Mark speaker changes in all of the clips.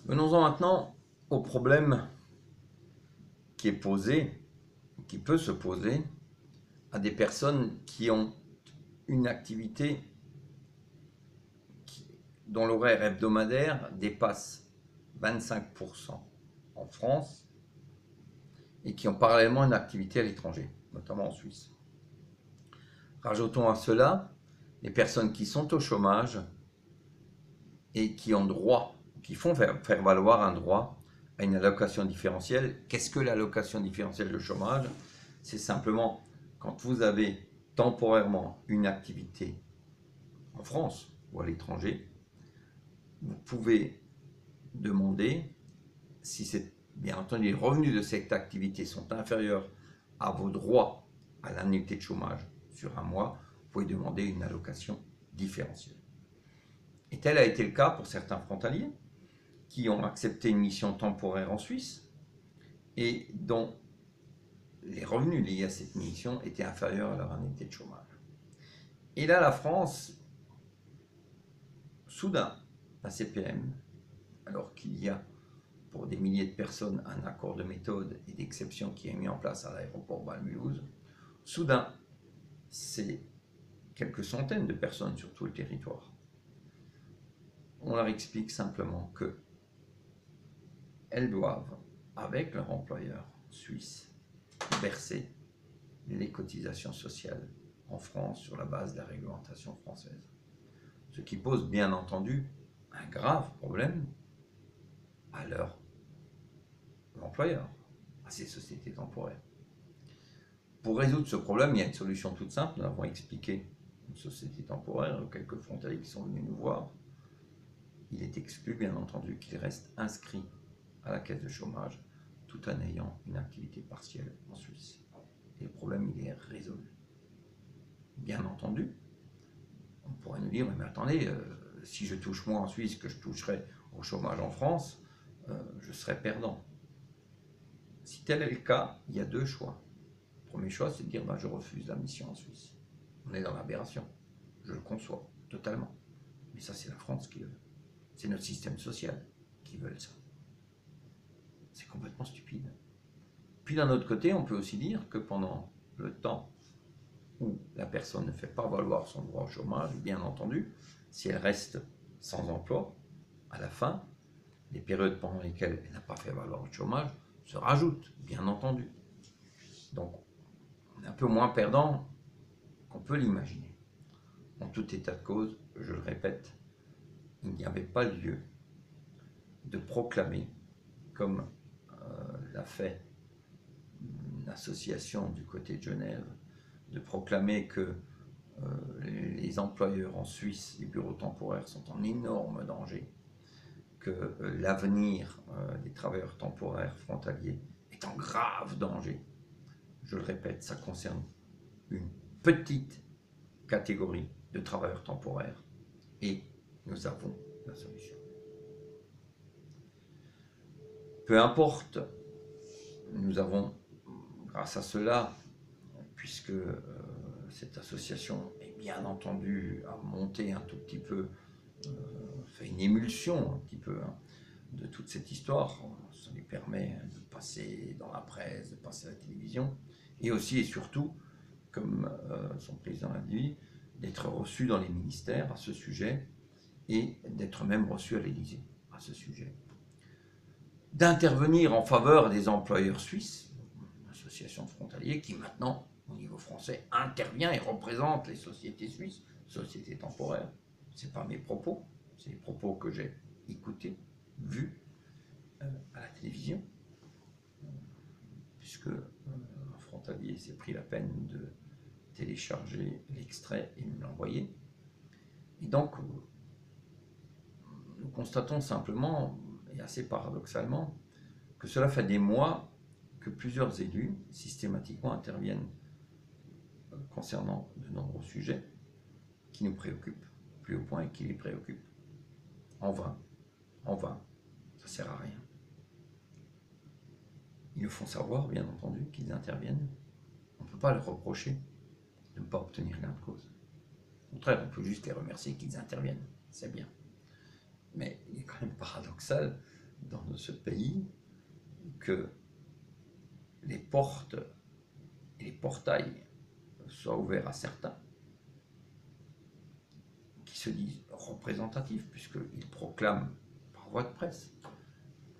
Speaker 1: Venons-en maintenant au problème qui est posé, qui peut se poser à des personnes qui ont une activité dont l'horaire hebdomadaire dépasse 25% en France et qui ont parallèlement une activité à l'étranger, notamment en Suisse. Rajoutons à cela les personnes qui sont au chômage et qui ont droit, qui font faire valoir un droit à une allocation différentielle. Qu'est-ce que l'allocation différentielle de chômage? C'est simplement quand vous avez temporairement une activité en France ou à l'étranger, vous pouvez demander, si c'est bien entendu les revenus de cette activité sont inférieurs à vos droits à l'annuité de chômage sur un mois, vous pouvez demander une allocation différentielle. Et tel a été le cas pour certains frontaliers qui ont accepté une mission temporaire en Suisse et dont les revenus liés à cette mission étaient inférieurs à leur annuité de chômage. Et là, la France, soudain, la CPM, alors qu'il y a pour des milliers de personnes un accord de méthode et d'exception qui est mis en place à l'aéroport Bâle-Mulhouse, soudain, c'est quelques centaines de personnes sur tout le territoire. On leur explique simplement que elles doivent, avec leur employeur suisse, verser les cotisations sociales en France sur la base de la réglementation française. Ce qui pose bien entendu un grave problème à leur employeur, à ces sociétés temporaires. Pour résoudre ce problème, il y a une solution toute simple. Nous avons expliqué une société temporaire, quelques frontaliers qui sont venus nous voir. Il est exclu, bien entendu, qu'ils restent inscrits à la caisse de chômage tout en ayant une activité partielle en Suisse. Et le problème, il est résolu. Bien entendu, on pourrait nous dire, mais attendez, si je touche moins en Suisse que je toucherais au chômage en France, je serais perdant. Si tel est le cas, il y a deux choix. Le premier choix, c'est de dire, je refuse la mission en Suisse. On est dans l'aberration. Je le conçois totalement. Mais ça, c'est la France qui le veut. C'est notre système social qui veut ça. C'est complètement stupide. Puis d'un autre côté, on peut aussi dire que pendant le temps où la personne ne fait pas valoir son droit au chômage, bien entendu, si elle reste sans emploi, à la fin, les périodes pendant lesquelles elle n'a pas fait valoir le chômage se rajoutent, bien entendu. Donc, on est un peu moins perdant qu'on peut l'imaginer. En tout état de cause, je le répète, il n'y avait pas lieu de proclamer, comme l'a fait une association du côté de Genève, de proclamer que les employeurs en Suisse, les bureaux temporaires, sont en énorme danger, que l'avenir des travailleurs temporaires frontaliers est en grave danger. Je le répète, ça concerne une petite catégorie de travailleurs temporaires et nous avons la solution. Peu importe, nous avons, grâce à cela, puisque cette association est bien entendu à monter un tout petit peu, fait une émulsion un petit peu de toute cette histoire. Ça lui permet de passer dans la presse, de passer à la télévision, et aussi et surtout, comme son président l'a dit, d'être reçu dans les ministères à ce sujet, et d'être même reçu à l'Élysée à ce sujet. D'intervenir en faveur des employeurs suisses, une association de frontaliers qui maintenant, au niveau français, intervient et représente les sociétés suisses, sociétés temporaires. Ce n'est pas mes propos, c'est les propos que j'ai écoutés, vus à la télévision, puisque un frontalier s'est pris la peine de télécharger l'extrait et me l'envoyer. Et donc, nous constatons simplement, et assez paradoxalement, que cela fait des mois que plusieurs élus systématiquement interviennent concernant de nombreux sujets qui nous préoccupent, plus au point et qui les préoccupent. En vain, ça ne sert à rien. Ils nous font savoir, bien entendu, qu'ils interviennent. On ne peut pas leur reprocher de ne pas obtenir gain de cause. Au contraire, on peut juste les remercier qu'ils interviennent, c'est bien. Mais il est quand même paradoxal dans ce pays que les portes et les portails soient ouverts à certains qui se disent représentatifs, puisqu'ils proclament par voie de presse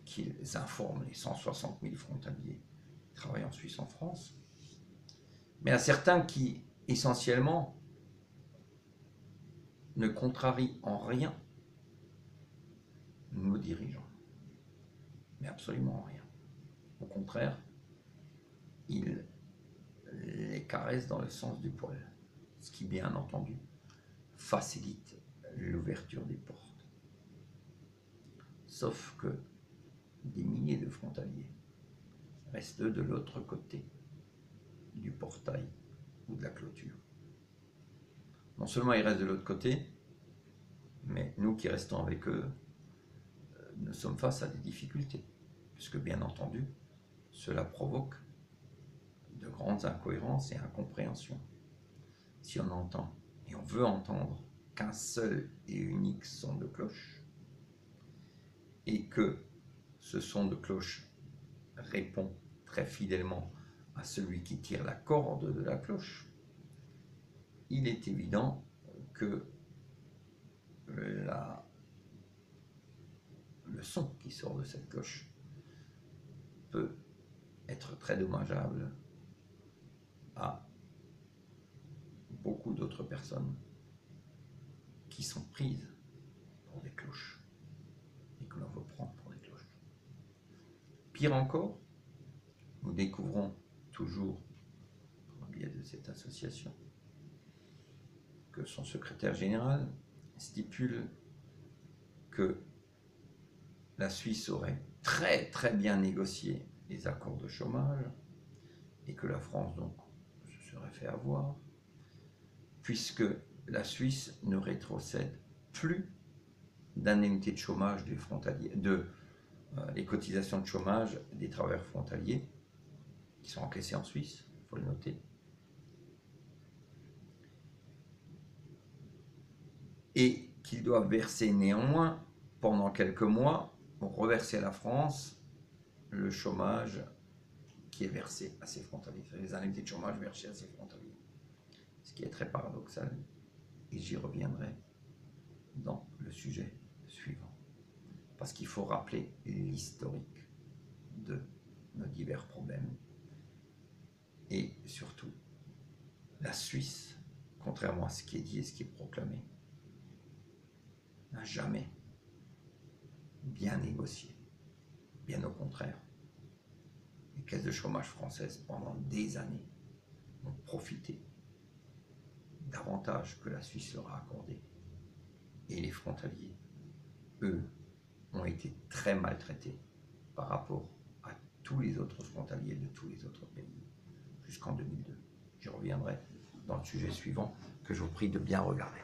Speaker 1: qu'ils informent les 160 000 frontaliers qui travaillent en Suisse en France, mais à certains qui, essentiellement, ne contrarient en rien nos dirigeants, mais absolument en rien. Au contraire, ils les caressent dans le sens du poil, ce qui, bien entendu, facilite l'ouverture des portes. Sauf que des milliers de frontaliers restent de l'autre côté du portail ou de la clôture. Non seulement ils restent de l'autre côté, mais nous qui restons avec eux, nous sommes face à des difficultés, puisque bien entendu, cela provoque de grandes incohérences et incompréhensions. Si on entend et on veut entendre qu'un seul et unique son de cloche, et que ce son de cloche répond très fidèlement à celui qui tire la corde de la cloche, il est évident que le son qui sort de cette cloche peut être très dommageable à beaucoup d'autres personnes qui sont prises pour des cloches et que l'on veut prendre pour des cloches. Pire encore, nous découvrons toujours, par le biais de cette association, que son secrétaire général stipule que la Suisse aurait très très bien négocié les accords de chômage et que la France donc se serait fait avoir, puisque la Suisse ne rétrocède plus d'indemnités de chômage des frontaliers, les cotisations de chômage des travailleurs frontaliers qui sont encaissés en Suisse, il faut le noter, et qu'ils doivent verser néanmoins pendant quelques mois pour reverser à la France le chômage qui est versé à ces frontaliers, les indemnités de chômage versées à ces frontaliers. Ce qui est très paradoxal, et j'y reviendrai dans le sujet suivant. Parce qu'il faut rappeler l'historique de nos divers problèmes. Et surtout, la Suisse, contrairement à ce qui est dit et ce qui est proclamé, n'a jamais bien négocié. Bien au contraire. Les caisses de chômage françaises, pendant des années, ont profité davantage que la Suisse leur a accordé. Et les frontaliers, eux, ont été très maltraités par rapport à tous les autres frontaliers de tous les autres pays, jusqu'en 2002. J'y reviendrai dans le sujet suivant, que je vous prie de bien regarder.